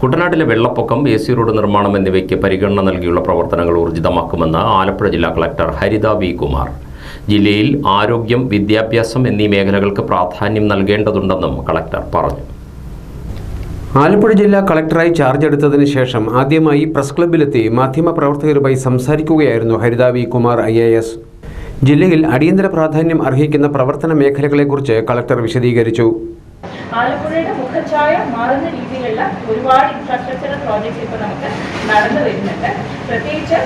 കുട്ടനാട്ടിലെ വെള്ളപ്പൊക്കം, AC. Road നിർമ്മാണം എന്നിവയ്ക്ക് പരിഗണന നൽകിയുള്ള പ്രവർത്തനങ്ങൾ ഊർജിതമാക്കുമെന്ന് ആലപ്പുഴ ജില്ലാ കളക്ടർ ഹരിത വി. കുമാർ. ജില്ലയിൽ ആരോഗ്യം, വിദ്യാഭ്യാസം എന്നീ മേഖലകൾക്ക് പ്രാധാന്യം നൽകേണ്ടതുണ്ടെന്നും കളക്ടർ പറഞ്ഞു. ആലപ്പുഴ ജില്ലാ കളക്ടറായി ചാർജ് എടുത്തതിന് ശേഷം ആദ്യമായി പ്രസ് ക്ലബ്ബിലെത്തി മാധ്യമപ്രവർത്തകരുമായി സംസാരിക്കുകയായിരുന്നു ഹരിത വി. കുമാർ IAS. ജില്ലയിൽ അടിയന്തര പ്രാധാന്യം അർഹിക്കുന്ന പ്രവർത്തന മേഖലകളെക്കുറിച്ച് കളക്ടർ വിശദീകരിച്ചു. ആലപ്പുഴയുടെ മുഖച്ഛായ മാറുന്ന രീതിയിലുള്ള ഒരുപാട് ഇൻഫ്രാസ്ട്രക്ചറൽ പ്രോജക്ട്സ് ഇപ്പോൾ നമുക്ക് നടന്നു വരുന്നുണ്ട്. പ്രത്യേകിച്ച്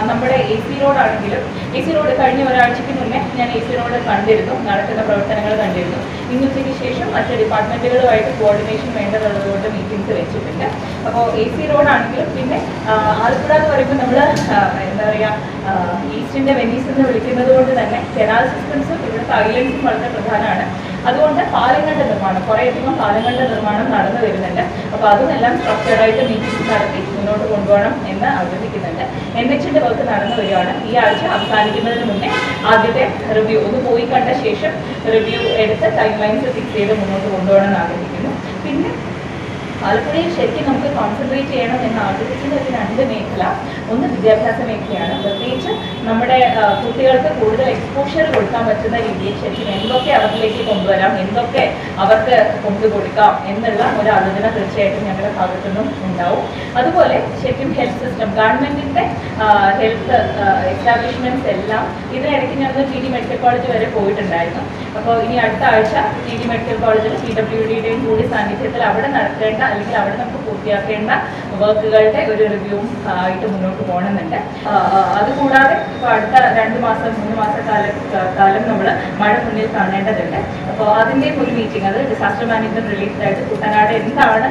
നമ്മുടെ AC റോഡ് ആണെങ്കിലും, AC റോഡ് കഴിഞ്ഞ ഒരാഴ്ചയ്ക്ക് മുന്നേ ഞാൻ AC റോഡ് കണ്ടിരുന്നു, നടക്കുന്ന പ്രവർത്തനങ്ങൾ കണ്ടിരുന്നു. ഇന്നുച്ചയ്ക്ക് ശേഷം മറ്റ് ഡിപ്പാർട്ട്മെൻറ്റുകളുമായിട്ട് കോർഡിനേഷൻ വേണ്ടതുള്ളതുകൊണ്ട് മീറ്റിംഗ്സ് വെച്ചിട്ടുണ്ട്. അപ്പോൾ AC റോഡ് ആണെങ്കിലും, പിന്നെ ആലപ്പുഴ എന്ന് പറയുമ്പോൾ നമ്മൾ എന്താ പറയുക, ഈസ്റ്റിൻ്റെ വെനീസ് എന്ന് വിളിക്കുന്നത് കൊണ്ട് തന്നെ കനാൽ സിസ്റ്റംസും ഇവിടുത്തെ ഐലൻഡ്സും വളരെ പ്രധാനമാണ്. അതുകൊണ്ട് പാലങ്ങളുടെ നിർമ്മാണം, കുറേയധികം പാലങ്ങളുടെ നിർമ്മാണം നടന്നു വരുന്നുണ്ട്. അപ്പോൾ അതെല്ലാം സ്ട്രക്ചർഡായിട്ട് മീറ്റിംഗ്സ് നടത്തി മുന്നോട്ട് കൊണ്ടുപോകണം എന്ന് ആഗ്രഹിക്കുന്നുണ്ട്. NHന്റെ വർക്ക് നടന്നു വരികയാണ്. ഈ ആഴ്ച അവസാനിക്കുന്നതിന് മുന്നേ ആദ്യത്തെ റിവ്യൂ ഒന്ന് പോയി കണ്ട ശേഷം റിവ്യൂ എടുത്ത് ടൈം ലൈൻസ് ഫിക്സ് ചെയ്ത് മുന്നോട്ട് കൊണ്ടുപോകണം എന്ന് ആഗ്രഹിക്കുന്നു. പിന്നെ ആലപ്പുഴയിൽ ശരിക്കും നമുക്ക് കോൺസെൻട്രേറ്റ് ചെയ്യണം എന്ന് ആഗ്രഹിക്കുന്ന ഒരു 2 മേഖല, ഒന്ന് വിദ്യാഭ്യാസ മേഖലയാണ്. പ്രത്യേകിച്ച് നമ്മുടെ കുട്ടികൾക്ക് കൂടുതൽ എക്സ്പോഷർ കൊടുക്കാൻ പറ്റുന്ന രീതിയിൽ ശരിക്കും എന്തൊക്കെ അവരിലേക്ക് കൊണ്ടുവരാം, എന്തൊക്കെ അവർക്ക് കൊണ്ടുകൊടുക്കാം എന്നുള്ള ഒരു ആലോചന തീർച്ചയായിട്ടും ഞങ്ങളുടെ ഭാഗത്തു നിന്നും ഉണ്ടാവും. അതുപോലെ ശരിക്കും ഹെൽത്ത് സിസ്റ്റം, ഗവൺമെൻറ്റിൻ്റെ ഹെൽത്ത് എസ്റ്റാബ്ലിഷ്മെൻറ്റ്സ് എല്ലാം ഇതിനിടയ്ക്ക് ഞങ്ങൾ TD മെഡിക്കൽ കോളേജ് വരെ പോയിട്ടുണ്ടായിരുന്നു. അപ്പോൾ ഇനി അടുത്ത ആഴ്ച TD മെഡിക്കൽ കോളേജിൽ PWDയുടെയും കൂടി സാന്നിധ്യത്തിൽ അവിടെ നടത്തേണ്ട, അല്ലെങ്കിൽ അവിടെ നമുക്ക് പൂർത്തിയാക്കേണ്ട വർക്കുകളുടെ ഒരു റിവ്യൂവും ആയിട്ട് മുന്നോട്ട് പോകണമെന്നുണ്ട്. അതുകൂടാതെ ഇപ്പോൾ അടുത്ത 2 മാസം 3 മാസക്കാലം നമ്മൾ മഴ മുന്നിൽ കാണേണ്ടതുണ്ട്. അപ്പോൾ അതിൻ്റെയും ഒരു മീറ്റിംഗ്, അത് ഡിസാസ്റ്റർ മാനേജ്മെന്റ് റിലീഫായിട്ട് കുട്ടനാട് എന്താണ്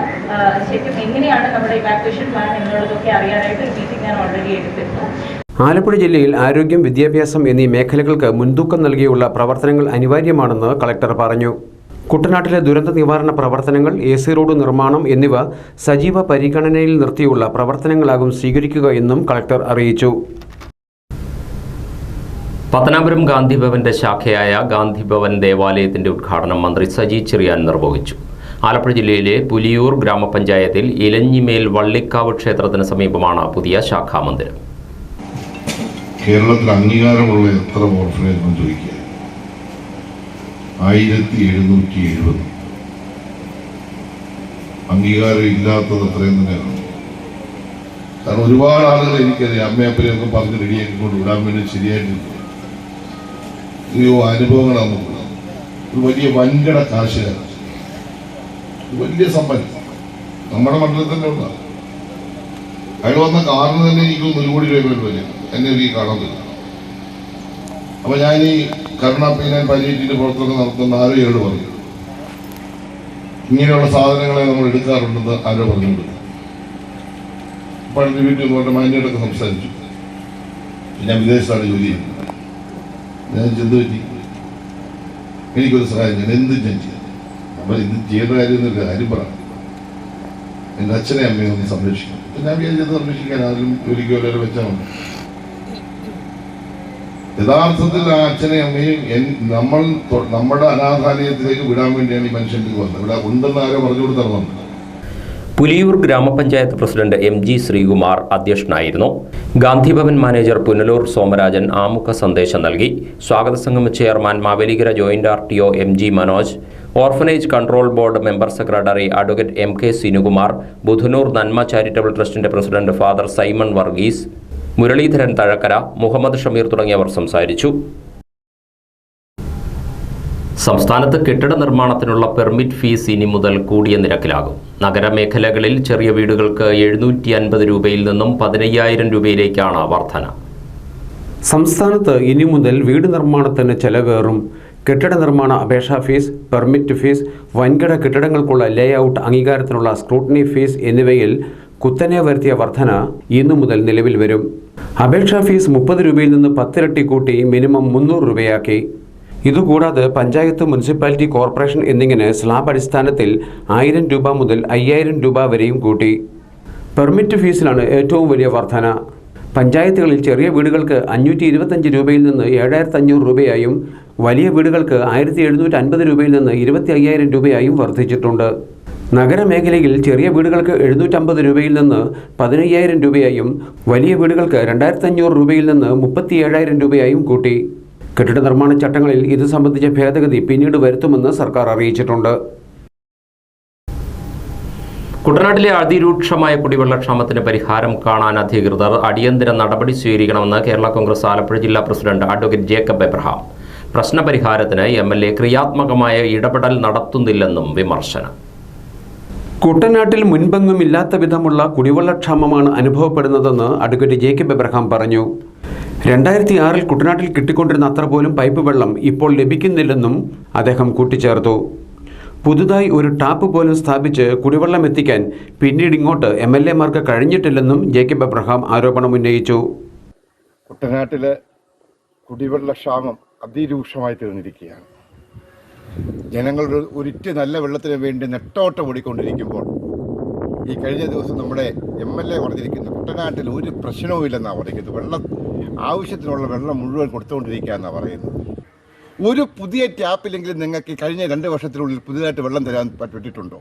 ശരിക്കും എങ്ങനെയാണ് നമ്മുടെ ഇവാക്വേഷൻ പ്ലാൻ എന്നുള്ളതൊക്കെ അറിയാനായിട്ട് ഒരു മീറ്റിംഗ് ഞാൻ ഓൾറെഡി എടുത്തിരുന്നു. ആലപ്പുഴ ജില്ലയിൽ ആരോഗ്യം, വിദ്യാഭ്യാസം എന്നീ മേഖലകൾക്ക് മുൻതൂക്കം നൽകിയുള്ള പ്രവർത്തനങ്ങൾ അനിവാര്യമാണെന്ന് കളക്ടർ പറഞ്ഞു. കുട്ടനാട്ടിലെ ദുരന്ത നിവാരണ പ്രവർത്തനങ്ങൾ, AC റോഡ് നിർമ്മാണം എന്നിവ സജീവ പരിഗണനയിൽ നിർത്തിയുള്ള പ്രവർത്തനങ്ങളാകും സ്വീകരിക്കുക എന്നും കളക്ടർ അറിയിച്ചു. പത്തനാപുരം ഗാന്ധിഭവന്റെ ശാഖയായ ഗാന്ധിഭവൻ ദേവാലയത്തിന്റെ ഉദ്ഘാടനം മന്ത്രി സജി ചെറിയാൻ നിർവഹിച്ചു. ആലപ്പുഴ ജില്ലയിലെ പുലിയൂർ ഗ്രാമപഞ്ചായത്തിൽ ഇലഞ്ഞിമേൽ വള്ളിക്കാവ് ക്ഷേത്രത്തിന് സമീപമാണ് പുതിയ ശാഖാമന്ദിരം. കേരളത്തിൽ അംഗീകാരമുള്ള എത്ര ഓർഫനേജ് എന്ന് ചോദിക്കുക, 1770. അംഗീകാരം ഇല്ലാത്തത് അത്രയും തന്നെയാണ്. കാരണം ഒരുപാട് ആളുകൾ എനിക്കറിയാം, അമ്മയപ്പനെയൊക്കെ പറഞ്ഞ് റെഡിയാക്കി കൊണ്ട് വിടാൻ വേണ്ടി ശരിയായിട്ടില്ല. അനുഭവങ്ങളാണ് നോക്കുന്നത്. ഒരു വലിയ വൻകിട കാശുകാരാണ്, വലിയ സമ്പന്ന നമ്മുടെ മണ്ഡലത്തിൽ തന്നെ ഉണ്ടാകും. അയാൾ വന്ന കാറിന് തന്നെ എനിക്ക് 1 കോടി രൂപ വരും എന്നെ എനിക്ക് കാണാൻ പറ്റും. അപ്പൊ ഞാൻ ഈ കരുണാപീനൻ പാലിയേറ്റീവിന്റെ പ്രവർത്തനം നടത്തുന്ന ആരോ ഇയാളോട് പറഞ്ഞു, ഇങ്ങനെയുള്ള സാധനങ്ങളെ നമ്മൾ എടുക്കാറുണ്ടെന്ന് ആരോ പറഞ്ഞുകൊണ്ട് പണ്ട് വീട്ടിൽ നിന്ന് പറഞ്ഞ മാന്യോടൊക്കെ സംസാരിച്ചു. ഞാൻ വിദേശത്താണ് ജോലി ചെയ്യുന്നത്. ഞാൻ ചെന്ത് പറ്റി, എനിക്കൊരു സഹായം ചെയ്യാൻ എന്തും ഞാൻ ചെയ്യാം. നമ്മൾ ഇത് ചെയ്യേണ്ട കാര്യമൊന്നുമില്ല, കാര്യം പറ, എൻ്റെ അച്ഛനെ അമ്മയെ ഒന്ന് സംരക്ഷിക്കണം. ഞാൻ വിചാരിച്ചത് സംരക്ഷിക്കാൻ ആരും ജോലിക്ക് വരെ വെച്ചാൽ മതി. യഥാർത്ഥത്തിൽ ആ അച്ഛനെയും അമ്മയും നമ്മുടെ അനാഥാലയത്തിലേക്ക് വിടാൻ വേണ്ടിയാണ് ഈ മനുഷ്യൻ്റെ വന്നത്. ഇവിടെ ഉണ്ടെന്ന് ആരോ പറഞ്ഞു കൊടുത്തത്. പുലിയൂർ ഗ്രാമപഞ്ചായത്ത് പ്രസിഡന്റ് MG ശ്രീകുമാർ അധ്യക്ഷനായിരുന്നു. ഗാന്ധിഭവൻ മാനേജർ പുനലൂർ സോമരാജൻ ആമുഖ സന്ദേശം നൽകി. സ്വാഗത സംഘം chairman Mavelikara joint RTO MG Manoj, orphanage control board member secretary advocate MK Sinukumar, Budhanoor Nanma charitable ട്രസ്റ്റിന്റെ president father Simon Varghese, Muraleedharan Thazhakara, Muhammad Shameer തുടങ്ങിയവർ സംസാരിച്ചു. സംസ്ഥാനത്ത് കെട്ടിട നിർമ്മാണത്തിനുള്ള പെർമിറ്റ് ഫീസ് ഇനി മുതൽ കൂടിയ നിരക്കിലാകും. നഗരമേഖലകളിൽ ചെറിയ വീടുകൾക്ക് 750 രൂപയിൽ നിന്നും 15,000 രൂപയിലേക്കാണ് വർധന. സംസ്ഥാനത്ത് ഇനി മുതൽ വീട് നിർമ്മാണത്തിന് ചെലവേറും. കെട്ടിട നിർമ്മാണ അപേക്ഷാ ഫീസ്, പെർമിറ്റ് ഫീസ്, വൻകിട കെട്ടിടങ്ങൾക്കുള്ള ലേഔട്ട് അംഗീകാരത്തിനുള്ള സ്ക്രൂട്ടനി ഫീസ് എന്നിവയിൽ കുത്തനെ വരുത്തിയ വർധന ഇന്നു മുതൽ നിലവിൽ വരും. അപേക്ഷാ ഫീസ് 30 രൂപയിൽ നിന്ന് 10 ഇരട്ടി കൂട്ടി മിനിമം 300 രൂപയാക്കി. ഇതുകൂടാതെ പഞ്ചായത്ത്, മുനിസിപ്പാലിറ്റി, കോർപ്പറേഷൻ എന്നിങ്ങനെ സ്ലാബ് അടിസ്ഥാനത്തിൽ 1000 രൂപ മുതൽ 5000 രൂപ വരെയും കൂട്ടി. പെർമിറ്റ് ഫീസിലാണ് ഏറ്റവും വലിയ വർധന. പഞ്ചായത്തുകളിൽ ചെറിയ വീടുകൾക്ക് 525 രൂപയിൽ നിന്ന് 7500 രൂപയായും വലിയ വീടുകൾക്ക് 1750 രൂപയിൽ നിന്ന് 25,000 രൂപയായും വർദ്ധിച്ചിട്ടുണ്ട്. നഗരമേഖലയിൽ ചെറിയ വീടുകൾക്ക് 750 രൂപയിൽ നിന്ന് 15,000 രൂപയായും വലിയ വീടുകൾക്ക് 2,500 രൂപയിൽ നിന്ന് 37,000 രൂപയായും കൂട്ടി. കെട്ടിട നിർമ്മാണ ചട്ടങ്ങളിൽ ഇത് സംബന്ധിച്ച ഭേദഗതി പിന്നീട് വരുത്തുമെന്ന് സർക്കാർ അറിയിച്ചിട്ടുണ്ട്. കുട്ടനാട്ടിലെ അതിരൂക്ഷമായ കുടിവെള്ളക്ഷാമത്തിന് പരിഹാരം കാണാൻ അധികൃതർ അടിയന്തര നടപടി സ്വീകരിക്കണമെന്ന് കേരള കോൺഗ്രസ് ആലപ്പുഴ ജില്ലാ പ്രസിഡന്റ് അഡ്വക്കേറ്റ് ജേക്കബ് എബ്രഹാം. പ്രശ്നപരിഹാരത്തിന് MLA ക്രിയാത്മകമായ ഇടപെടൽ നടത്തുന്നില്ലെന്നും വിമർശനം. കുട്ടനാട്ടിൽ മുൻപെങ്ങുമില്ലാത്ത വിധമുള്ള കുടിവെള്ളക്ഷാമമാണ് അനുഭവപ്പെടുന്നതെന്ന് അഡ്വക്കേറ്റ് ജേക്കബ് എബ്രഹാം പറഞ്ഞു. 2006 കുട്ടനാട്ടിൽ കിട്ടിക്കൊണ്ടിരുന്ന അത്ര പോലും പൈപ്പ് വെള്ളം ഇപ്പോൾ ലഭിക്കുന്നില്ലെന്നും അദ്ദേഹം കൂട്ടിച്ചേർത്തു. പുതുതായി ഒരു ടാപ്പ് പോലും സ്ഥാപിച്ച് കുടിവെള്ളം എത്തിക്കാൻ പിന്നീട് ഇങ്ങോട്ട് MLA-മാർക്ക് കഴിഞ്ഞിട്ടില്ലെന്നും ജേക്കബ് എബ്രഹാം ആരോപണം ഉന്നയിച്ചു. കുട്ടനാട്ടിലെ കുടിവെള്ളക്ഷാമം അതിരൂക്ഷമായി തീർന്നിരിക്കുകയാണ്. ജനങ്ങളുടെ ഒരിറ്റ് നല്ല വെള്ളത്തിന് വേണ്ടി നെട്ടോട്ടം ഓടിക്കൊണ്ടിരിക്കുമ്പോൾ ഈ കഴിഞ്ഞ ദിവസം നമ്മുടെ MLA പറഞ്ഞിരിക്കുന്നു കുട്ടനാട്ടിൽ ഒരു പ്രശ്നവുമില്ലെന്നാണ് പറയുന്നത്. ആവശ്യത്തിനുള്ള വെള്ളം മുഴുവൻ കൊടുത്തുകൊണ്ടിരിക്കുക എന്നാണ് പറയുന്നത്. ഒരു പുതിയ ടാപ്പിലെങ്കിലും നിങ്ങൾക്ക് കഴിഞ്ഞ 2 വർഷത്തിനുള്ളിൽ പുതിയതായിട്ട് വെള്ളം തരാൻ പറ്റിയിട്ടുണ്ടോ?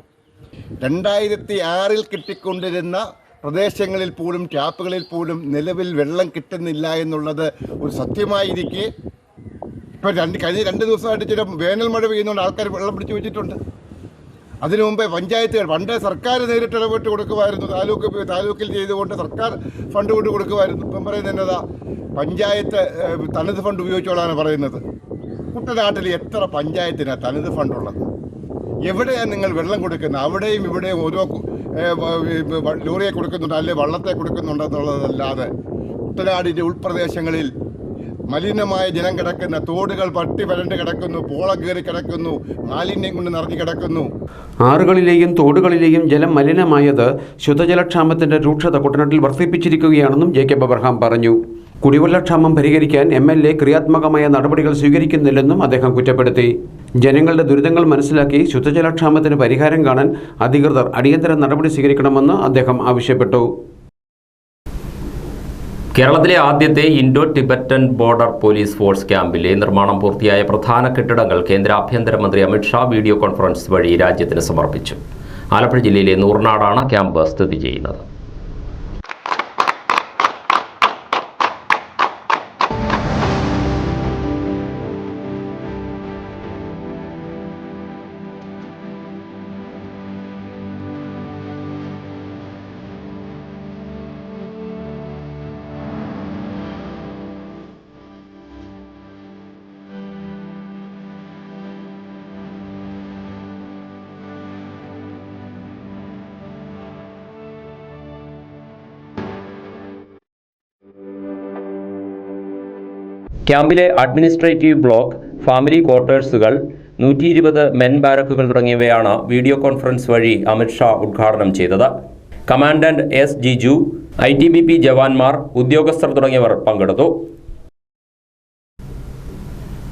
2006 കിട്ടിക്കൊണ്ടിരുന്ന പ്രദേശങ്ങളിൽ പോലും ടാപ്പുകളിൽ പോലും നിലവിൽ വെള്ളം കിട്ടുന്നില്ല എന്നുള്ളത് ഒരു സത്യമായിരിക്കെ ഇപ്പോൾ കഴിഞ്ഞ 2 ദിവസമായിട്ട് ചില വേനൽ മഴ പെയ്യുന്നതുകൊണ്ട് ആൾക്കാർ വെള്ളം പിടിച്ചു വെച്ചിട്ടുണ്ട്. അതിനു മുമ്പേ പഞ്ചായത്തുകൾ പണ്ട് സർക്കാർ നേരിട്ട് ഇടപെട്ട് കൊടുക്കുമായിരുന്നു. താലൂക്കിൽ ചെയ്തുകൊണ്ട് സർക്കാർ ഫണ്ട് കൊണ്ട് കൊടുക്കുമായിരുന്നു. ഇപ്പം പറയുന്നത് എന്നതാ പഞ്ചായത്ത് തനത് ഫണ്ട് ഉപയോഗിച്ചോളാണ് പറയുന്നത്. കുട്ടനാട്ടിൽ എത്ര പഞ്ചായത്തിനാണ് തനത് ഫണ്ടുള്ളത്? എവിടെയാണ് നിങ്ങൾ വെള്ളം കൊടുക്കുന്നത്? അവിടെയും ഇവിടെയും ഓരോ ലോറിയെ കൊടുക്കുന്നുണ്ട്, അല്ലെങ്കിൽ വള്ളത്തെ കൊടുക്കുന്നുണ്ടെന്നുള്ളതല്ലാതെ കുട്ടനാടിൻ്റെ ഉൾപ്രദേശങ്ങളിൽ മലിനമായ ജലം കിടക്കുന്ന തോടുകൾ പട്ടി വരണ്ട് കിടക്കുന്നു, പോള കയറി കിടക്കുന്നു, മാലിന്യം കൊണ്ട് നിറഞ്ഞു കിടക്കുന്നു. ആറുകളിലെയും തോടുകളിലെയും ജലം മലിനമായത് ശുദ്ധജലക്ഷാമത്തിന്റെ രൂക്ഷത കുട്ടനാട്ടിൽ വർദ്ധിപ്പിച്ചിരിക്കുകയാണെന്നും ജേക്കബ് എബ്രഹാം പറഞ്ഞു. കുടിവെള്ളക്ഷാമം പരിഹരിക്കാൻ MLA ക്രിയാത്മകമായ നടപടികൾ സ്വീകരിക്കുന്നില്ലെന്നും അദ്ദേഹം കുറ്റപ്പെടുത്തി. ജനങ്ങളുടെ ദുരിതങ്ങൾ മനസ്സിലാക്കി ശുദ്ധജലക്ഷാമത്തിന് പരിഹാരം കാണാൻ അധികൃതർ അടിയന്തര നടപടി സ്വീകരിക്കണമെന്ന് അദ്ദേഹം ആവശ്യപ്പെട്ടു. കേരളത്തിലെ ആദ്യത്തെ Indo Tibetan border police force ക്യാമ്പിലെ നിർമ്മാണം പൂർത്തിയായ പ്രധാന കെട്ടിടങ്ങൾ കേന്ദ്ര ആഭ്യന്തരമന്ത്രി അമിത്ഷാ വീഡിയോ കോൺഫറൻസ് വഴി രാജ്യത്തിന് സമർപ്പിച്ചു. ആലപ്പുഴ ജില്ലയിലെ നൂർനാടാണ് ക്യാമ്പ് സ്ഥിതി ചെയ്യുന്നത്. ക്യാമ്പിലെ അഡ്മിനിസ്ട്രേറ്റീവ് ബ്ലോക്ക്, ഫാമിലി ക്വാർട്ടേഴ്സുകൾ, 120 മെൻ ബാരക്കുകൾ തുടങ്ങിയവയാണ് വീഡിയോ കോൺഫറൻസ് വഴി അമിത്ഷാ ഉദ്ഘാടനം ചെയ്തത്. Commandant S. ജിജു, ITBP ജവാന്മാർ, ഉദ്യോഗസ്ഥർ തുടങ്ങിയവർ പങ്കെടുത്തു.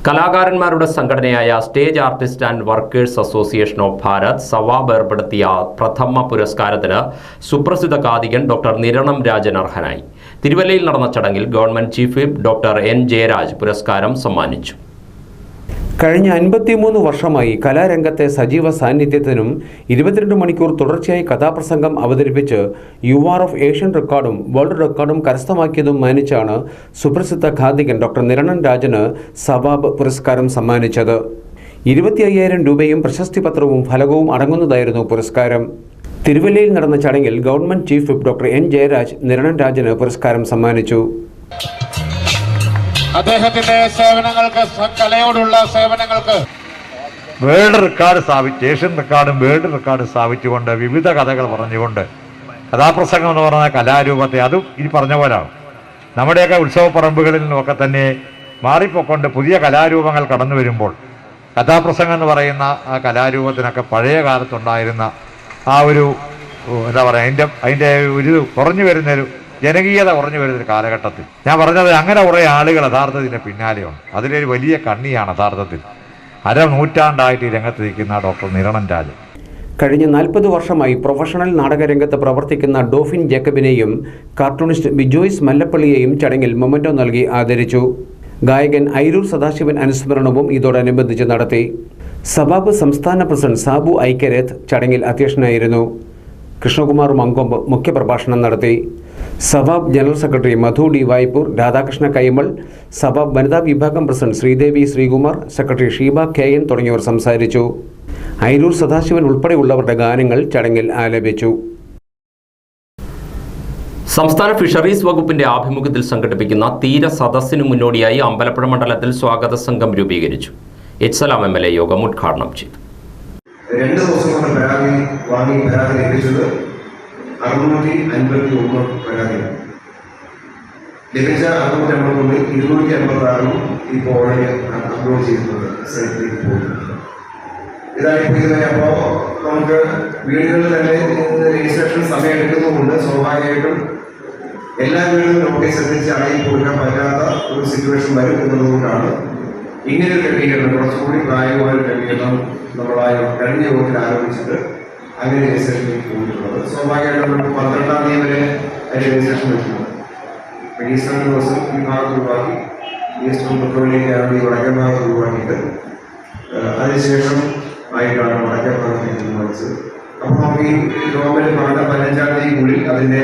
കലാകാരന്മാരുടെ സംഘടനയായ stage artist and workers association of Bharat സവാബ് ഏർപ്പെടുത്തിയ പ്രഥമ പുരസ്കാരത്തിന് സുപ്രസിദ്ധ കാതികൻ ഡോക്ടർ നിരണം രാജൻ അർഹനായി. തിരുവല്ലയിൽ നടന്ന ചടങ്ങിൽ government chief whip doctor N. Jayaraj പുരസ്കാരം സമ്മാനിച്ചു. കഴിഞ്ഞ 53 വർഷമായി കലാരംഗത്തെ സജീവ സാന്നിധ്യത്തിനും 22 മണിക്കൂർ തുടർച്ചയായി കഥാപ്രസംഗം അവതരിപ്പിച്ച് UR ഓഫ് ഏഷ്യൻ റെക്കോർഡും വേൾഡ് റെക്കോർഡും കരസ്ഥമാക്കിയതും മാനിച്ചാണ് സുപ്രസിദ്ധ ഖാദികൻ ഡോക്ടർ നിരണം രാജന് സവാബ് പുരസ്കാരം സമ്മാനിച്ചത്. 25,000 രൂപയും പ്രശസ്തി പത്രവും ഫലകവും അടങ്ങുന്നതായിരുന്നു പുരസ്കാരം. തിരുവല്ലയിൽ നടന്ന ചടങ്ങിൽ government chief whip doctor N. Jayaraj Niranam രാജന് പുരസ്കാരം സമ്മാനിച്ചു. അദ്ദേഹത്തിന്റെ സേവനങ്ങൾക്ക്, കലയോടുള്ള സേവനങ്ങൾക്ക് വേൾഡ് റെക്കോർഡ് സ്ഥാപിച്ച്, ഏഷ്യൻ റെക്കോർഡും വേൾഡ് റെക്കോർഡും സ്ഥാപിച്ചുകൊണ്ട് വിവിധ കഥകൾ പറഞ്ഞുകൊണ്ട് കഥാപ്രസംഗം എന്ന് പറയുന്ന കലാരൂപത്തെ, അതും ഈ പറഞ്ഞ പോലാണ് നമ്മുടെയൊക്കെ ഉത്സവപ്പറമ്പുകളിൽ നിന്നൊക്കെ തന്നെ മാറിപ്പോക്കൊണ്ട് പുതിയ കലാരൂപങ്ങൾ കടന്നു വരുമ്പോൾ കഥാപ്രസംഗം എന്ന് പറയുന്ന ആ കലാരൂപത്തിനൊക്കെ പഴയ കാലത്തുണ്ടായിരുന്ന ആ ഒരു എന്താ പറയുക, അതിൻ്റെ ഒരു കുറഞ്ഞു വരുന്നൊരു ജനകീയത കുറഞ്ഞു വരുന്നൊരു കാലഘട്ടത്തിൽ ഞാൻ പറഞ്ഞത് അങ്ങനെ കുറേ ആളുകൾ യഥാർത്ഥത്തിൻ്റെ പിന്നാലെയുണ്ട്. അതിലൊരു വലിയ കണ്ണിയാണ് യഥാർത്ഥത്തിൽ അരനൂറ്റാണ്ടായിട്ട് ഈ രംഗത്ത് നിൽക്കുന്ന ഡോക്ടർ നിരണം രാജൻ. കഴിഞ്ഞ 40 വർഷമായി പ്രൊഫഷണൽ നാടകരംഗത്ത് പ്രവർത്തിക്കുന്ന ഡോഫിൻ ജേക്കബിനെയും കാർട്ടൂണിസ്റ്റ് ബിജോയ്സ് മല്ലപ്പള്ളിയെയും ചടങ്ങിൽ മൊമെന്റോ നൽകി ആദരിച്ചു. ഗായകൻ ഐരൂർ സദാശിവൻ അനുസ്മരണവും ഇതോടനുബന്ധിച്ച് നടത്തി. സബാബ് സംസ്ഥാന പ്രസിഡന്റ് സാബു ഐക്യരേത്ത് ചടങ്ങിൽ അധ്യക്ഷനായിരുന്നു. കൃഷ്ണകുമാർ മങ്കൊമ്പ് മുഖ്യപ്രഭാഷണം നടത്തി. Sabab general secretary Madhu D Vaipur, Radhakrishna Kaimal, Sabab വനിതാ വിഭാഗം president Sreedevi Sreekumar, secretary Sheeba KN തുടങ്ങിയവർ സംസാരിച്ചു. ഐരൂർ സദാശിവൻ ഉൾപ്പെടെയുള്ളവരുടെ ഗാനങ്ങൾ ചടങ്ങിൽ ആലപിച്ചു. സംസ്ഥാന ഫിഷറീസ് വകുപ്പിന്റെ ആഭിമുഖ്യത്തിൽ സംഘടിപ്പിക്കുന്ന തീര സദസ്സിനു മുന്നോടിയായി അമ്പലപ്പുഴ മണ്ഡലത്തിൽ സ്വാഗത സംഘം രൂപീകരിച്ചു. എച്ച്സലാം MLA യോഗം ഉദ്ഘാടനം ചെയ്തു. 2 ദിവസം കൊണ്ട് പരാതി ലഭിച്ചത് 651 പരാതികൾ. ലഭിച്ച 651 256 ഇപ്പോൾ ഓൺലൈനിൽ അപ്ലോഡ് ചെയ്തിട്ടുണ്ട്. സൈറ്റിലേക്ക് പോയിട്ടുണ്ട്. ഇതായിപ്പോയി. അപ്പോൾ നമുക്ക് വീടുകളിൽ തന്നെ രജിസ്ട്രേഷൻ സമയം എടുക്കുന്നതുകൊണ്ട് സ്വാഭാവികമായിട്ടും എല്ലാ വീടുകളും നോട്ടീസ് എത്തിച്ച് അടയിൽ കൊടുക്കാൻ പറ്റാത്ത ഒരു സിറ്റുവേഷൻ വരും എന്നതുകൊണ്ടാണ് ഇങ്ങനൊരു ക്രമീകരണം, കുറച്ചുകൂടി പ്രായമായ ക്രമീകരണം നമ്മളായ കഴിഞ്ഞ യോഗത്തിൽ ആലോചിച്ചിട്ട് അങ്ങനെ രജിസ്ട്രേഷനിലേക്ക് പോയിട്ടുള്ളത്. സ്വാഭാവികമായിട്ടും നമുക്ക് 12-ാം തീയതി വരെ അതിൻ്റെ രജിസ്ട്രേഷൻ വെക്കുന്നത്. ഈസ്റ്റർ ദിവസം ഈ ഭാഗത്ത് ഒഴിവാക്കി ഈസ്റ്റർ പെട്രോളിലേക്ക് വടക്കൻ ഭാഗത്ത് ഒഴിവാക്കിയിട്ട് അതിനുശേഷം ആയിട്ടാണ് വടക്കൻ ഭാഗത്തേക്ക് തീരുമാനിച്ചത്. അപ്പോൾ നമുക്ക് ഈ ഗവൺമെന്റ് പറഞ്ഞ 15-ാം തീയതിക്കുള്ളിൽ അതിൻ്റെ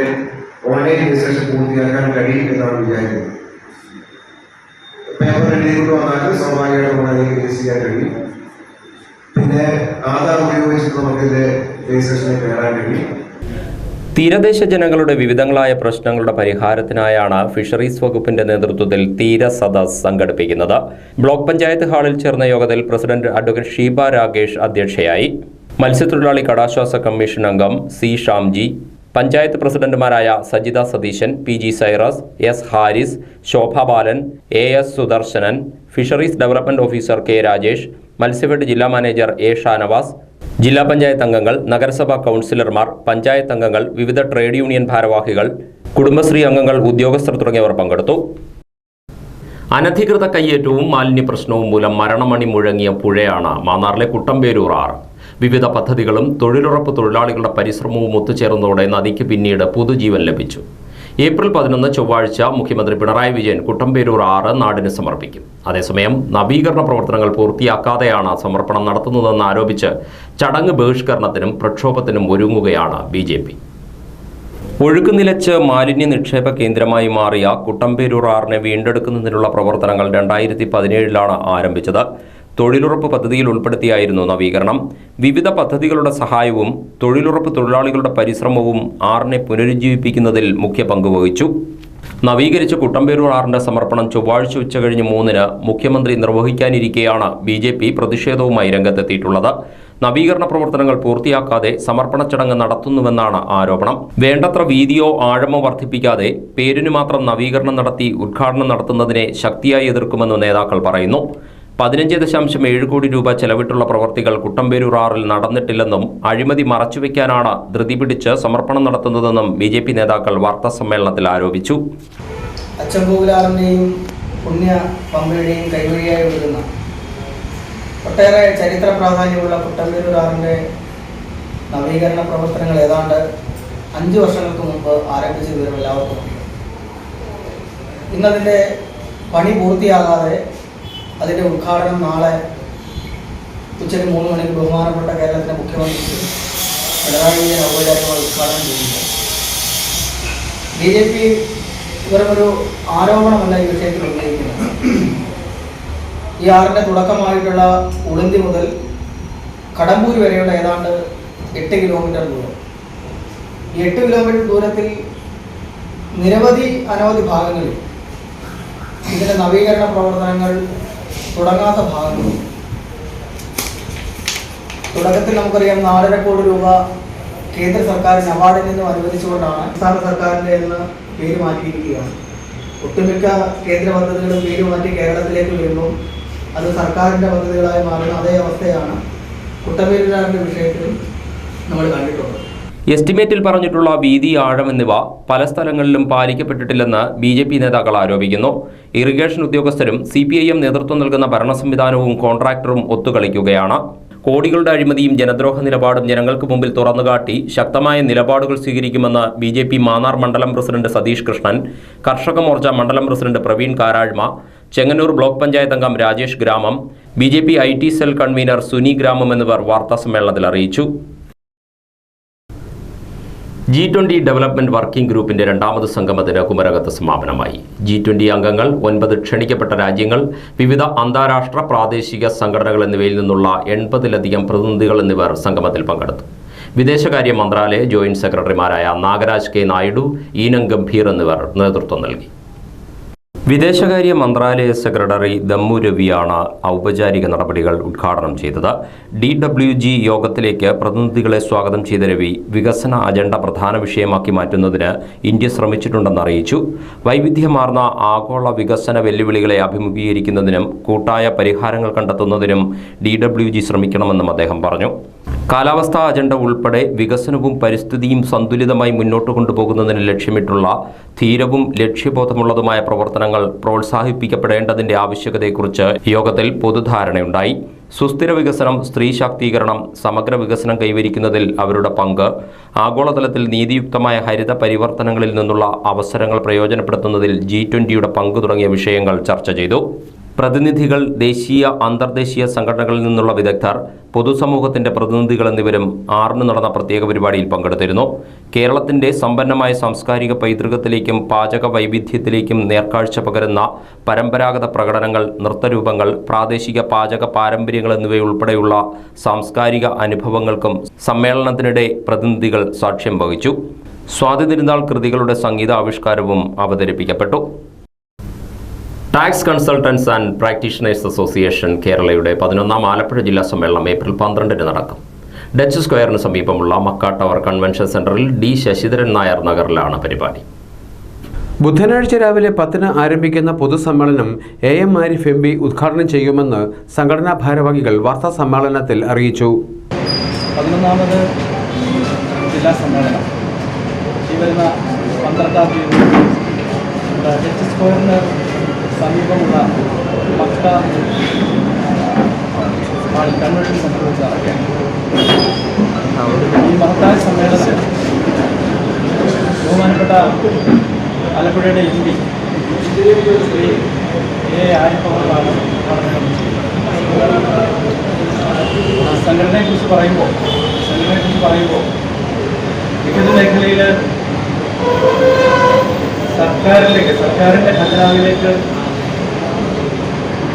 ഓൺലൈൻ രജിസ്ട്രേഷൻ പൂർത്തിയാക്കാൻ കഴിയും എന്നാണ് വിചാരിക്കുന്നത്. പേപ്പർ എഴുതിക്കൊണ്ട് വന്നാൽ സ്വാഭാവികമായിട്ട് നമുക്ക് അതിലേക്ക് രജിസ്റ്റർ ചെയ്യാൻ കഴിയും. പിന്നെ ആധാർ ഉപയോഗിച്ചിട്ട് നമുക്കിത് രജിസ്ട്രേഷനിൽ കയറാൻ കഴിയും. തീരദേശ ജനങ്ങളുടെ വിവിധങ്ങളായ പ്രശ്നങ്ങളുടെ പരിഹാരത്തിനായാണ് ഫിഷറീസ് വകുപ്പിന്റെ നേതൃത്വത്തിൽ തീര സദസ് സംഘടിപ്പിക്കുന്നത്. ബ്ലോക്ക് പഞ്ചായത്ത് ഹാളിൽ ചേർന്ന യോഗത്തിൽ പ്രസിഡന്റ് അഡ്വക്കേറ്റ് ഷീബ രാഗേഷ് അധ്യക്ഷയായി. മത്സ്യത്തൊഴിലാളി കടാശ്വാസ കമ്മീഷൻ അംഗം C ഷാംജി, പഞ്ചായത്ത് പ്രസിഡന്റുമാരായ Sajitha Satheesan, PG Cyrus, S Haris, Shobha Balan, AS Sudarsanan, fisheries development officer K Rajesh, Matsyafed ജില്ലാ മാനേജർ A ഷാനവാസ്, ജില്ലാ പഞ്ചായത്ത് അംഗങ്ങൾ, നഗരസഭാ കൗൺസിലർമാർ, പഞ്ചായത്ത് അംഗങ്ങൾ, വിവിധ ട്രേഡ് യൂണിയൻ ഭാരവാഹികൾ, കുടുംബശ്രീ അംഗങ്ങൾ, ഉദ്യോഗസ്ഥർ തുടങ്ങിയവർ പങ്കെടുത്തു. അനധികൃത കയ്യേറ്റവും മാലിന്യ പ്രശ്നവും മൂലം മരണമണി മുഴങ്ങിയ പുഴയാണ് മാന്നാറിലെ കുട്ടമ്പേരൂർ ആറ്. വിവിധ പദ്ധതികളും തൊഴിലുറപ്പ് തൊഴിലാളികളുടെ പരിശ്രമവും ഒത്തുചേർന്നതോടെ നദിക്ക് പിന്നീട് പുതുജീവൻ ലഭിച്ചു. ഏപ്രിൽ 11 ചൊവ്വാഴ്ച മുഖ്യമന്ത്രി പിണറായി വിജയൻ കുട്ടമ്പേരൂർ ആറ് നാടിന് സമർപ്പിക്കും. അതേസമയം നവീകരണ പ്രവർത്തനങ്ങൾ പൂർത്തിയാക്കാതെയാണ് സമർപ്പണം നടത്തുന്നതെന്ന് ആരോപിച്ച് ചടങ്ങ് ബഹിഷ്കരണത്തിനും പ്രക്ഷോഭത്തിനും ഒരുങ്ങുകയാണ് BJP. ഒഴുക്ക് മാലിന്യ നിക്ഷേപ കേന്ദ്രമായി മാറിയ കുട്ടമ്പേരൂർ ആറിനെ വീണ്ടെടുക്കുന്നതിനുള്ള പ്രവർത്തനങ്ങൾ 2017 ആരംഭിച്ചത്. തൊഴിലുറപ്പ് പദ്ധതിയിൽ ഉൾപ്പെടുത്തിയായിരുന്നു നവീകരണം. വിവിധ പദ്ധതികളുടെ സഹായവും തൊഴിലുറപ്പ് തൊഴിലാളികളുടെ പരിശ്രമവും ആറിനെ പുനരുജ്ജീവിപ്പിക്കുന്നതിൽ മുഖ്യ പങ്കുവഹിച്ചു. നവീകരിച്ച കുട്ടമ്പേരൂർ ആറിന്റെ സമർപ്പണം ചൊവ്വാഴ്ച ഉച്ചകഴിഞ്ഞ് 3-ന് മുഖ്യമന്ത്രി നിർവഹിക്കാനിരിക്കെയാണ് BJP പ്രതിഷേധവുമായി രംഗത്തെത്തിയിട്ടുള്ളത്. നവീകരണ പ്രവർത്തനങ്ങൾ പൂർത്തിയാക്കാതെ സമർപ്പണ ചടങ്ങ് നടത്തുന്നുവെന്നാണ് ആരോപണം. വേണ്ടത്ര വീതിയോ ആഴമോ വർദ്ധിപ്പിക്കാതെ പേരിനു മാത്രം നവീകരണം നടത്തി ഉദ്ഘാടനം നടത്തുന്നതിനെ ശക്തിയായി എതിർക്കുമെന്ന് നേതാക്കൾ പറയുന്നു. 15.7 കോടി രൂപ ചെലവിട്ടുള്ള പ്രവർത്തികൾ കുട്ടമ്പേരൂർ ആറിൽ നടന്നിട്ടില്ലെന്നും അഴിമതി മറച്ചുവെക്കാനാണ് ധൃതി പിടിച്ച് സമർപ്പണം നടത്തുന്നതെന്നും BJP നേതാക്കൾ വാർത്താസമ്മേളനത്തിൽ ആരോപിച്ചു. അച്ചൻകോവിലാറിൻ്റെയും പുണ്യ പമ്പയുടെയും കൈവഴിയായി ഒഴുകുന്ന ഒട്ടേറെ ചരിത്ര പ്രാധാന്യമുള്ള കുട്ടമ്പേരൂർ ആറിൻ്റെ നവീകരണ പ്രവർത്തനങ്ങൾ ഏതാണ്ട് 5 വർഷങ്ങൾക്ക് മുമ്പ് ആരംഭിച്ച വിവരം എല്ലാവർക്കും അറിയാം. ഇന്നതിൻ്റെ പണി പൂർത്തിയാകാതെ അതിൻ്റെ ഉദ്ഘാടനം നാളെ ഉച്ചയ്ക്ക് 3 മണിക്ക് ബഹുമാനപ്പെട്ട കേരളത്തിൻ്റെ മുഖ്യമന്ത്രി പിണറായി വിജയൻ ഔപചാരികമായി ഉദ്ഘാടനം ചെയ്യുന്നു. BJP വെറുമൊരു ആരോപണമല്ല ഈ വിഷയത്തിൽ ഉന്നയിക്കുന്നത്. ഈ ആറിൻ്റെ തുടക്കമായിട്ടുള്ള ഉളുന്തി മുതൽ കടമ്പൂർ വരെയുള്ള ഏതാണ്ട് 8 കിലോമീറ്റർ ദൂരം. ഈ 8 കിലോമീറ്റർ ദൂരത്തിൽ അനവധി ഭാഗങ്ങളിൽ ഇതിൻ്റെ നവീകരണ പ്രവർത്തനങ്ങൾ തുടങ്ങാത്ത ഭാഗങ്ങളും. തുടക്കത്തിൽ നമുക്കറിയാം 4.5 കോടി രൂപ കേന്ദ്ര സർക്കാരിന് അവാർഡിൽ നിന്നും അനുവദിച്ചുകൊണ്ടാണ് സംസ്ഥാന സർക്കാരിൻ്റെ എന്ന് പേര് മാറ്റിയിരിക്കുകയാണ്. ഒട്ടുമിക്ക കേന്ദ്ര പദ്ധതികളും പേര് മാറ്റി കേരളത്തിലേക്ക് വരുമ്പോൾ അത് സർക്കാരിൻ്റെ പദ്ധതികളായി മാറുന്ന അതേ അവസ്ഥയാണ് കുട്ടമ്പേരൂരിൻ്റെ വിഷയത്തിലും നമ്മൾ കണ്ടിട്ടുള്ളത്. എസ്റ്റിമേറ്റിൽ പറഞ്ഞിട്ടുള്ള വീതി, ആഴം എന്നിവ പല സ്ഥലങ്ങളിലും പാലിക്കപ്പെട്ടിട്ടില്ലെന്ന് BJP നേതാക്കൾ ആരോപിക്കുന്നു. ഇറിഗേഷൻ ഉദ്യോഗസ്ഥരും CPIM നേതൃത്വം നൽകുന്ന ഭരണ സംവിധാനവും കോൺട്രാക്ടറും ഒത്തുകളിക്കുകയാണ്. കോടികളുടെ അഴിമതിയും ജനദ്രോഹ നിലപാടും ജനങ്ങൾക്ക് മുമ്പിൽ തുറന്നുകാട്ടി ശക്തമായ നിലപാടുകൾ സ്വീകരിക്കുമെന്ന് BJP മാന്നാർ മണ്ഡലം പ്രസിഡന്റ് സതീഷ് കൃഷ്ണൻ, കർഷക മോർച്ച മണ്ഡലം പ്രസിഡന്റ് പ്രവീൺ കാരാഴ്മ, ചെങ്ങന്നൂർ ബ്ലോക്ക് പഞ്ചായത്ത് അംഗം രാജേഷ് ഗ്രാമം, BJP IT cell convener Suni ഗ്രാമം എന്നിവർ വാർത്താസമ്മേളനത്തിൽ അറിയിച്ചു. G20 ഡെവലപ്മെന്റ് വർക്കിംഗ് ഗ്രൂപ്പിന്റെ രണ്ടാമത് സംഗമത്തിന് കുമരകത്ത് സമാപനമായി. G20 അംഗങ്ങൾ, 9 ക്ഷണിക്കപ്പെട്ട രാജ്യങ്ങൾ, വിവിധ അന്താരാഷ്ട്ര പ്രാദേശിക സംഘടനകൾ എന്നിവയിൽ നിന്നുള്ള 80-ലധികം പ്രതിനിധികൾ എന്നിവർ സംഗമത്തിൽ പങ്കെടുത്തു. വിദേശകാര്യ മന്ത്രാലയ ജോയിന്റ് സെക്രട്ടറിമാരായ നാഗരാജ് K. നായിഡു, ഈനം ഗംഭീർ എന്നിവർ നേതൃത്വം നൽകി. വിദേശകാര്യ മന്ത്രാലയ സെക്രട്ടറി ദമ്മു രവിയാണ് ഔപചാരിക നടപടികൾ ഉദ്ഘാടനം ചെയ്തത്. DWG യോഗത്തിലേക്ക് പ്രതിനിധികളെ സ്വാഗതം ചെയ്ത രവി വികസന അജണ്ട പ്രധാന വിഷയമാക്കി മാറ്റുന്നതിന് ഇന്ത്യ ശ്രമിച്ചിട്ടുണ്ടെന്ന് അറിയിച്ചു. വൈവിധ്യമാർന്ന ആഗോള വികസന വെല്ലുവിളികളെ അഭിമുഖീകരിക്കുന്നതിനും കൂട്ടായ പരിഹാരങ്ങൾ കണ്ടെത്തുന്നതിനും DWG ശ്രമിക്കണമെന്നും അദ്ദേഹം പറഞ്ഞു. കാലാവസ്ഥാ അജണ്ട ഉൾപ്പെടെ വികസനവും പരിസ്ഥിതിയും സന്തുലിതമായി മുന്നോട്ട് കൊണ്ടുപോകുന്നതിന് ലക്ഷ്യമിട്ടുള്ള ധീരവും ലക്ഷ്യബോധമുള്ളതുമായ പ്രവർത്തനങ്ങൾ പ്രോത്സാഹിപ്പിക്കപ്പെടേണ്ടതിന്റെ ആവശ്യകതയെക്കുറിച്ച് യോഗത്തിൽ പൊതുധാരണയുണ്ടായി. സുസ്ഥിര വികസനം, സ്ത്രീ ശാക്തീകരണം, സമഗ്ര വികസനം കൈവരിക്കുന്നതിൽ അവരുടെ പങ്ക്, ആഗോളതലത്തിൽ നീതിയുക്തമായ ഹരിത പരിവർത്തനങ്ങളിൽ നിന്നുള്ള അവസരങ്ങൾ പ്രയോജനപ്പെടുത്തുന്നതിൽ G20യുടെ പങ്ക് തുടങ്ങിയ വിഷയങ്ങൾ ചർച്ച ചെയ്തു. പ്രതിനിധികൾ, ദേശീയ അന്തർദേശീയ സംഘടനകളിൽ നിന്നുള്ള വിദഗ്ധർ, പൊതുസമൂഹത്തിന്റെ പ്രതിനിധികൾ എന്നിവരും 6 നടന്ന പ്രത്യേക പരിപാടിയിൽ പങ്കെടുത്തിരുന്നു. കേരളത്തിന്റെ സമ്പന്നമായ സാംസ്കാരിക പൈതൃകത്തിലേക്കും പാചക വൈവിധ്യത്തിലേക്കും നേർക്കാഴ്ച പകരുന്ന പരമ്പരാഗത പ്രകടനങ്ങൾ, നൃത്തരൂപങ്ങൾ, പ്രാദേശിക പാചക പാരമ്പര്യങ്ങൾ എന്നിവയുൾപ്പെടെയുള്ള സാംസ്കാരിക അനുഭവങ്ങൾക്കും സമ്മേളനത്തിനിടെ പ്രതിനിധികൾ സാക്ഷ്യം വഹിച്ചു. സ്വാതി തിരുനാൾ കൃതികളുടെ സംഗീതാവിഷ്കാരവും അവതരിപ്പിക്കപ്പെട്ടു. Tax consultants and practitioners association കേരളയുടെ 11ാം ആലപ്പുഴ ജില്ലാ സമ്മേളനം ഏപ്രിൽ 12-ന് നടക്കും. ഡച്ച് സ്ക്വയറിന് സമീപമുള്ള മക്ക ടവർ കൺവെൻഷൻ സെന്ററിൽ D. ശശിധരൻ നായർ നഗറിലാണ് പരിപാടി. ബുധനാഴ്ച രാവിലെ 10-ന് ആരംഭിക്കുന്ന പൊതുസമ്മേളനം AM ആരിഫ് MP ഉദ്ഘാടനം ചെയ്യുമെന്ന് സംഘടനാ ഭാരവാഹികൾ വാർത്താ സമ്മേളനത്തിൽ അറിയിച്ചു. 11ാമത് ജില്ലാ സമ്മേളനം ഈ വരുന്ന 12-ാം തീയതി ഡച്ച് സ്ക്വയറിന് സമീപമുള്ള മക്ക കൺവെൻഷൻ സെന്ററിൽ വെച്ച് നടക്കുകയാണ്. ഈ മഹത്തായ സമ്മേളനത്തിൽ ബഹുമാനപ്പെട്ട ആലപ്പുഴയുടെ MP ശ്രീ A. ആരിഫ് അവറാണ് ഉദ്ഘാടനം ചെയ്യുന്നത്. സംഘടനയെക്കുറിച്ച് പറയുമ്പോൾ വിവിധ മേഖലയിൽ സർക്കാരിൻ്റെ ഖജനാവിലേക്ക്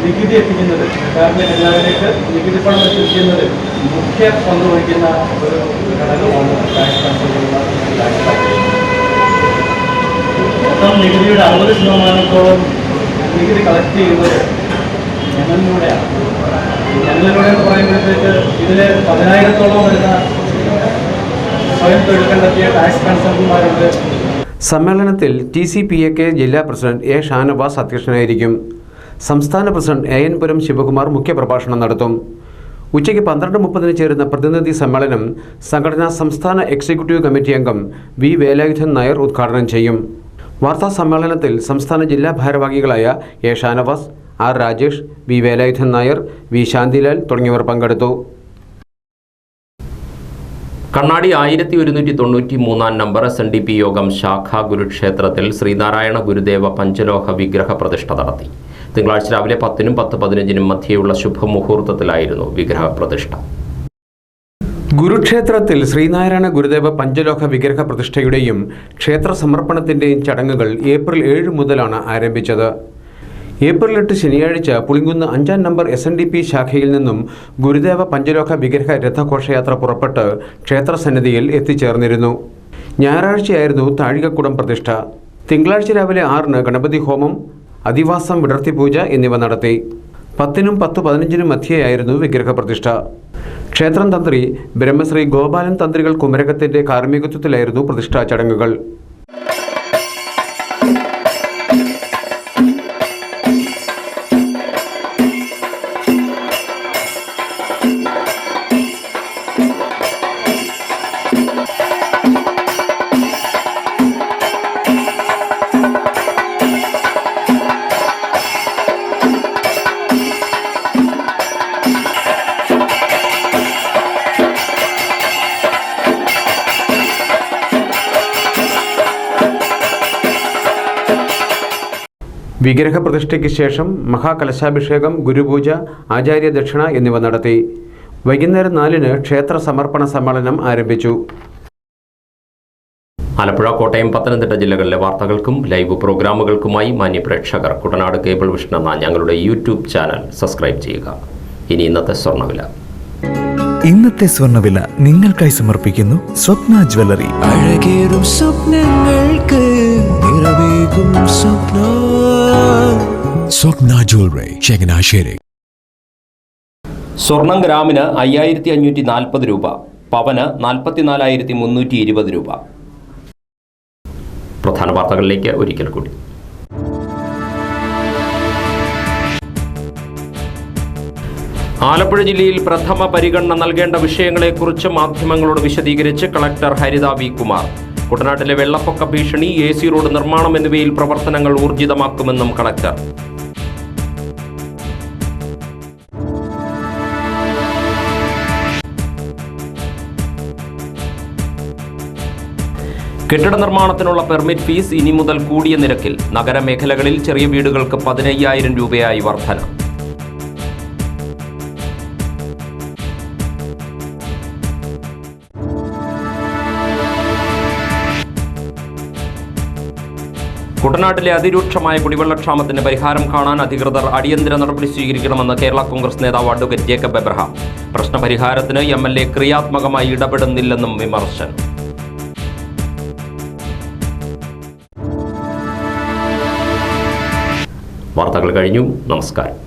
നികുതി എത്തിക്കുന്നത്, സർക്കാരിൻ്റെ ഖജനാവിലേക്ക് നികുതി പണം എത്തിക്കുന്നത് മുഖ്യ പങ്ക് വഹിക്കുന്ന ഒരു ഘടകമാണ് ടാക്സ് കൺസൾട്ടൻസ്. മൊത്തം നികുതിയുടെ 60% നികുതി കളക്ട് ചെയ്യുന്നത് ഞങ്ങളിലൂടെയാണ്. ഞങ്ങളിലൂടെ എന്ന് പറയുമ്പോഴത്തേക്ക് ഇതിൽ 10,000-ഓളം വരുന്ന സ്വയം തൊഴിൽ കണ്ടെത്തിയ ടാക്സ് കൺസൾട്ടന്റുമാരുണ്ട്. സമ്മേളനത്തിൽ TCPAK ജില്ലാ പ്രസിഡന്റ് A. ഷാനവാസ് അധ്യക്ഷനായിരിക്കും. സംസ്ഥാന പ്രസിഡന്റ് AN പുരം ശിവകുമാർ മുഖ്യപ്രഭാഷണം നടത്തും. ഉച്ചയ്ക്ക് 12:30-ന് ചേരുന്ന പ്രതിനിധി സമ്മേളനം സംഘടനാ സംസ്ഥാന എക്സിക്യൂട്ടീവ് കമ്മിറ്റി അംഗം V. വേലായുധൻ നായർ ഉദ്ഘാടനം ചെയ്യും. വാർത്താ സമ്മേളനത്തിൽ സംസ്ഥാന ജില്ലാ ഭാരവാഹികളായ A. Shanavas, R. Rajesh, V. Velayudhan Nair, V. Shantilal തുടങ്ങിയവർ പങ്കെടുത്തു. കണ്ണാടി 1193-ാം നമ്പർ SNDP യോഗം ശാഖാ ഗുരുക്ഷേത്രത്തിൽ ശ്രീനാരായണ ഗുരുദേവ പഞ്ചലോഹ വിഗ്രഹ പ്രതിഷ്ഠ നടത്തി. തിങ്കളാഴ്ച രാവിലെ 10-നും 10:15-നും മധ്യേയുള്ള ശുഭമുഹൂർത്തത്തിലായിരുന്നു വിഗ്രഹ പ്രതിഷ്ഠ. ഗുരുക്ഷേത്രത്തിൽ ശ്രീനാരായണ ഗുരുദേവ പഞ്ചലോഹ വിഗ്രഹ പ്രതിഷ്ഠയുടെയും ക്ഷേത്ര സമർപ്പണത്തിൻ്റെയും ചടങ്ങുകൾ ഏപ്രിൽ 7 മുതലാണ് ആരംഭിച്ചത്. ഏപ്രിൽ 8 ശനിയാഴ്ച പുളിങ്കുന്ന് 5-ാം നമ്പർ SNDP ശാഖയിൽ നിന്നും ഗുരുദേവ പഞ്ചലോഹ വിഗ്രഹ രഥഘോഷയാത്ര പുറപ്പെട്ട് ക്ഷേത്രസന്നിധിയിൽ എത്തിച്ചേർന്നിരുന്നു. ഞായറാഴ്ചയായിരുന്നു താഴികക്കുടം പ്രതിഷ്ഠ. തിങ്കളാഴ്ച രാവിലെ 6-ന് ഗണപതി ഹോമം, അധിവാസം, വിടർത്തിപൂജ എന്നിവ നടത്തി. 10-നും 10:15-നും മധ്യേയായിരുന്നു വിഗ്രഹ പ്രതിഷ്ഠ. ക്ഷേത്രം തന്ത്രി ബ്രഹ്മശ്രീ ഗോപാലൻ തന്ത്രികൾ കുമരകത്തിന്റെ കാർമ്മികത്വത്തിലായിരുന്നു പ്രതിഷ്ഠാ ചടങ്ങുകൾ. വിഗ്രഹ പ്രതിഷ്ഠയ്ക്ക് ശേഷം മഹാകലശാഭിഷേകം, ഗുരുപൂജ, ആചാര്യ ദക്ഷിണ എന്നിവ നടത്തി. വൈകുന്നേരം 4-ന് ക്ഷേത്ര സമർപ്പണ സമ്മേളനം ആരംഭിച്ചു. ആലപ്പുഴ, കോട്ടയം, പത്തനംതിട്ട ജില്ലകളിലെ വാർത്തകൾക്കും ലൈവ് പ്രോഗ്രാമുകൾക്കുമായി മാന്യപ്രേക്ഷകർ കുട്ടനാട് കേബിൾ വിഷൻ എന്ന ഞങ്ങളുടെ യൂട്യൂബ് ചാനൽ സബ്സ്ക്രൈബ് ചെയ്യുക. ഇനി ഇന്നത്തെ സ്വർണ്ണവില. ഇന്നത്തെ സ്വർണ്ണവില നിങ്ങൾക്കായി സമർപ്പിക്കുന്നു സ്വപ്ന ജ്വല്ലറി. അഴകേറും സ്വപ്നങ്ങൾക്ക് നിറവേകും സ്വപ്ന ജ്വല്ലറി, ചങ്ങനാശ്ശേരി. സ്വർണം ഗ്രാമിന് 5540 രൂപ, പവന് 44,320 രൂപ. പ്രധാന വാർത്തകളിലേക്ക് ഒരിക്കൽ കൂടി. ആലപ്പുഴ ജില്ലയിൽ പ്രഥമ പരിഗണന നൽകേണ്ട വിഷയങ്ങളെക്കുറിച്ച് മാധ്യമങ്ങളോട് വിശദീകരിച്ച് കളക്ടർ ഹരിത വി കുമാർ. കുട്ടനാട്ടിലെ വെള്ളപ്പൊക്ക ഭീഷണി, AC റോഡ് നിർമ്മാണം എന്നിവയിൽ പ്രവർത്തനങ്ങൾ ഊർജിതമാക്കുമെന്നും കളക്ടർ. കെട്ടിട നിർമ്മാണത്തിനുള്ള പെർമിറ്റ് ഫീസ് ഇനി മുതൽ കൂടിയ നിരക്കിൽ. നഗരമേഖലകളിൽ ചെറിയ വീടുകൾക്ക് 15,000 രൂപയായി വർധന. കുട്ടനാട്ടിലെ അതിരൂക്ഷമായ കുടിവെള്ളക്ഷാമത്തിന് പരിഹാരം കാണാൻ അധികൃതർ അടിയന്തര നടപടി സ്വീകരിക്കണമെന്ന് കേരള കോൺഗ്രസ് നേതാവ് അഡ്വക്കേറ്റ് ജേക്കബ് എബ്രഹാം. പ്രശ്നപരിഹാരത്തിന് MLA ക്രിയാത്മകമായി ഇടപെടുന്നില്ലെന്നും വിമർശനം. വാർത്തകൾ കഴിഞ്ഞു. നമസ്കാരം.